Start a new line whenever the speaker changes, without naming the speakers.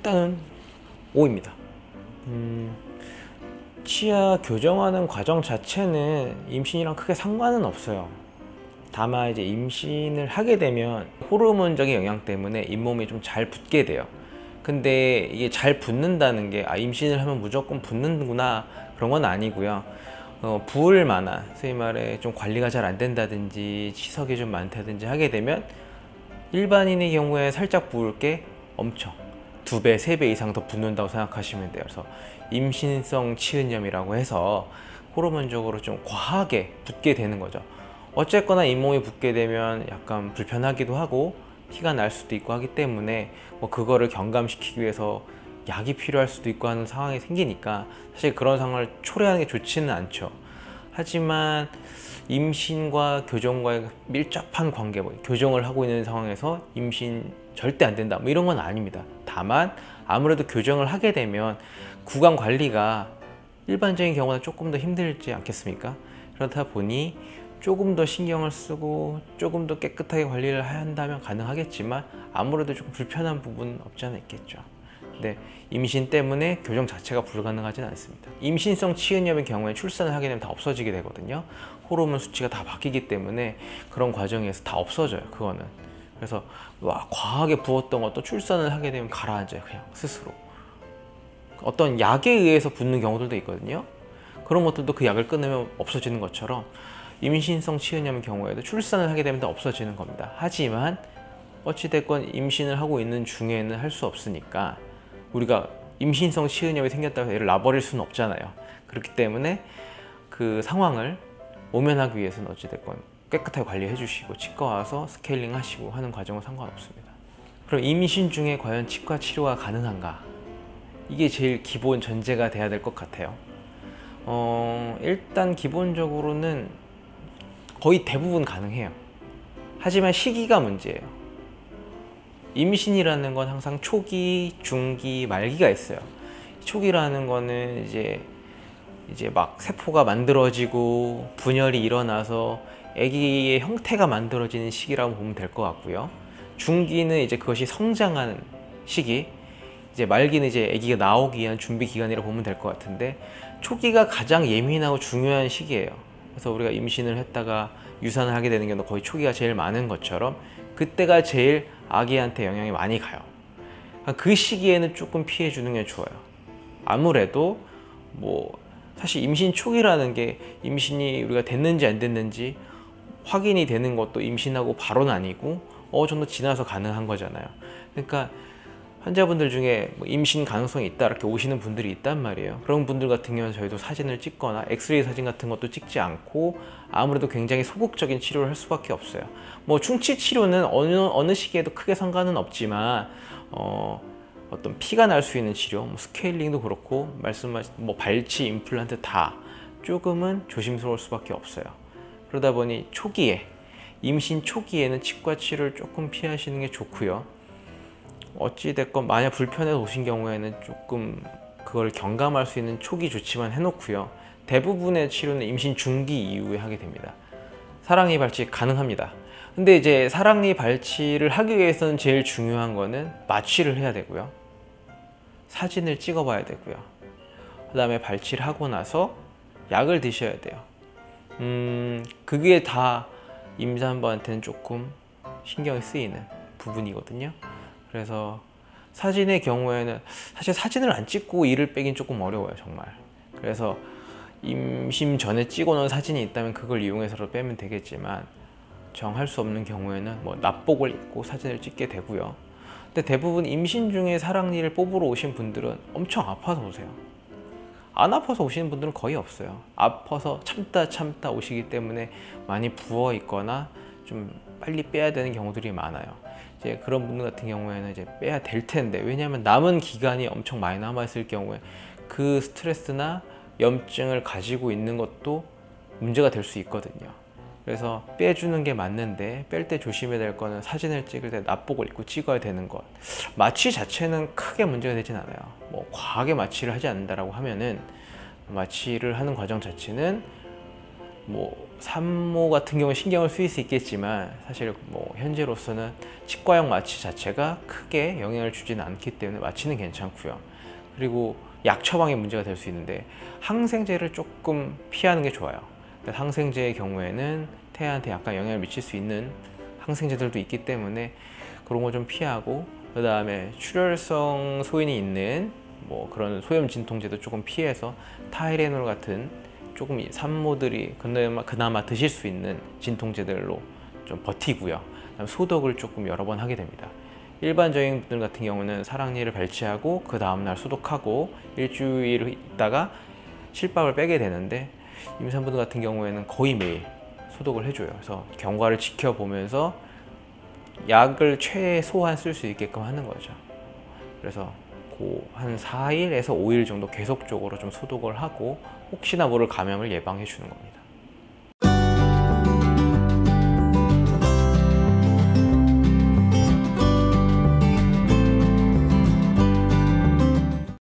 일단은 O입니다. 치아 교정하는 과정 자체는 임신이랑 크게 상관은 없어요. 다만 이제 임신을 하게 되면 호르몬적인 영향 때문에 잇몸이 좀 잘 붓게 돼요. 근데 이게 잘 붓는다는 게 임신을 하면 무조건 붓는구나 그런 건 아니고요. 부을 만한, 소위 말해 좀 관리가 잘 안 된다든지 치석이 좀 많다든지 하게 되면 일반인의 경우에 살짝 부을 게 엄청 2배, 3배 이상 더 붓는다고 생각하시면 돼요. 그래서 임신성 치은염이라고 해서 호르몬적으로 좀 과하게 붓게 되는 거죠. 어쨌거나 잇몸이 붓게 되면 약간 불편하기도 하고 티가 날 수도 있고 하기 때문에 그거를 경감시키기 위해서 약이 필요할 수도 있고 하는 상황이 생기니까 사실 그런 상황을 초래하는 게 좋지는 않죠. 하지만 임신과 교정과의 밀접한 관계, 교정을 하고 있는 상황에서 임신 절대 안 된다 이런 건 아닙니다. 다만 아무래도 교정을 하게 되면 구강 관리가 일반적인 경우보다 조금 더 힘들지 않겠습니까? 그렇다 보니 조금 더 신경을 쓰고 조금 더 깨끗하게 관리를 한다면 가능하겠지만 아무래도 조금 불편한 부분은 없지 않아 있겠죠. 근데 임신 때문에 교정 자체가 불가능하지는 않습니다. 임신성 치은염의 경우에 출산을 하게 되면 다 없어지게 되거든요. 호르몬 수치가 다 바뀌기 때문에 그런 과정에서 다 없어져요, 그거는. 그래서 과하게 부었던 것도 출산을 하게 되면 가라앉아요, 그냥 스스로. 어떤 약에 의해서 붓는 경우들도 있거든요. 그런 것들도 그 약을 끊으면 없어지는 것처럼 임신성 치은염의 경우에도 출산을 하게 되면 다 없어지는 겁니다. 하지만 어찌됐건 임신을 하고 있는 중에는 할 수 없으니까 우리가 임신성 치은염이 생겼다고 해서 얘를 놔버릴 수는 없잖아요. 그렇기 때문에 그 상황을 모면하기 위해서는 어찌됐건 깨끗하게 관리해 주시고 치과 와서 스케일링 하시고 하는 과정은 상관없습니다. 그럼 임신 중에 과연 치과 치료가 가능한가? 이게 제일 기본 전제가 돼야 될 것 같아요. 일단 기본적으로는 거의 대부분 가능해요. 하지만 시기가 문제예요. 임신이라는 건 항상 초기, 중기, 말기가 있어요. 초기라는 거는 이제 막 세포가 만들어지고 분열이 일어나서 아기의 형태가 만들어지는 시기라고 보면 될 것 같고요. 중기는 이제 그것이 성장하는 시기, 이제 말기는 이제 아기가 나오기 위한 준비 기간이라고 보면 될 것 같은데 초기가 가장 예민하고 중요한 시기예요. 그래서 우리가 임신을 했다가 유산을 하게 되는 경우도 거의 초기가 제일 많은 것처럼 그때가 제일 아기한테 영향이 많이 가요. 그 시기에는 조금 피해 주는 게 좋아요. 아무래도 사실 임신 초기라는 게 임신이 우리가 됐는지 안 됐는지 확인이 되는 것도 임신하고 바로는 아니고 정도 지나서 가능한 거잖아요. 그러니까 환자분들 중에 임신 가능성이 있다 이렇게 오시는 분들이 있단 말이에요. 그런 분들 같은 경우는 저희도 사진을 찍거나 엑스레이 사진 같은 것도 찍지 않고 아무래도 굉장히 소극적인 치료를 할 수밖에 없어요. 충치 치료는 어느 시기에도 크게 상관은 없지만 어떤 피가 날 수 있는 치료, 스케일링도 그렇고 말씀하신 발치, 임플란트 다 조금은 조심스러울 수밖에 없어요. 그러다 보니 초기에 임신 초기에는 치과 치료를 조금 피하시는 게 좋고요. 어찌됐건 만약 불편해서 오신 경우에는 조금 그걸 경감할 수 있는 초기 조치만 해놓고요. 대부분의 치료는 임신 중기 이후에 하게 됩니다. 사랑니 발치 가능합니다. 근데 이제 사랑니 발치를 하기 위해서는 제일 중요한 거는 마취를 해야 되고요. 사진을 찍어 봐야 되고요. 그 다음에 발치를 하고 나서 약을 드셔야 돼요. 그게 다 임산부한테는 조금 신경이 쓰이는 부분이거든요. 그래서 사진의 경우에는 사실 사진을 안 찍고 이를 빼긴 조금 어려워요, 정말. 그래서 임신 전에 찍어놓은 사진이 있다면 그걸 이용해서 빼면 되겠지만 정할 수 없는 경우에는 납복을 입고 사진을 찍게 되고요. 근데 대부분 임신 중에 사랑니를 뽑으러 오신 분들은 엄청 아파서 오세요. 안 아파서 오시는 분들은 거의 없어요. 아파서 참다 오시기 때문에 많이 부어 있거나 좀 빨리 빼야 되는 경우들이 많아요. 이제 그런 분들 같은 경우에는 이제 빼야 될 텐데, 왜냐하면 남은 기간이 엄청 많이 남아 있을 경우에 그 스트레스나 염증을 가지고 있는 것도 문제가 될 수 있거든요. 그래서 빼주는 게 맞는데 뺄 때 조심해야 될 거는 사진을 찍을 때 납복을 입고 찍어야 되는 것. 마취 자체는 크게 문제가 되진 않아요. 과하게 마취를 하지 않는다라고 하면은 마취를 하는 과정 자체는 뭐 산모 같은 경우는 신경을 쓰일 수 있겠지만 사실 뭐 현재로서는 치과용 마취 자체가 크게 영향을 주지는 않기 때문에 마취는 괜찮고요. 그리고 약 처방에 문제가 될 수 있는데 항생제를 조금 피하는 게 좋아요. 항생제의 경우에는 태아한테 약간 영향을 미칠 수 있는 항생제들도 있기 때문에 그런 거 좀 피하고, 그 다음에 출혈성 소인이 있는 뭐 그런 소염 진통제도 조금 피해서 타이레놀 같은 조금 산모들이 그나마 드실 수 있는 진통제들로 좀 버티고요. 그다음 소독을 조금 여러 번 하게 됩니다. 일반적인 분들 같은 경우는 사랑니를 발치하고 그 다음날 소독하고 일주일 있다가 실밥을 빼게 되는데, 임산부들 같은 경우에는 거의 매일 소독을 해줘요. 그래서 경과를 지켜보면서 약을 최소한 쓸 수 있게끔 하는 거죠. 그래서 한 4일에서 5일 정도 계속적으로 좀 소독을 하고 혹시나 모를 감염을 예방해 주는 겁니다.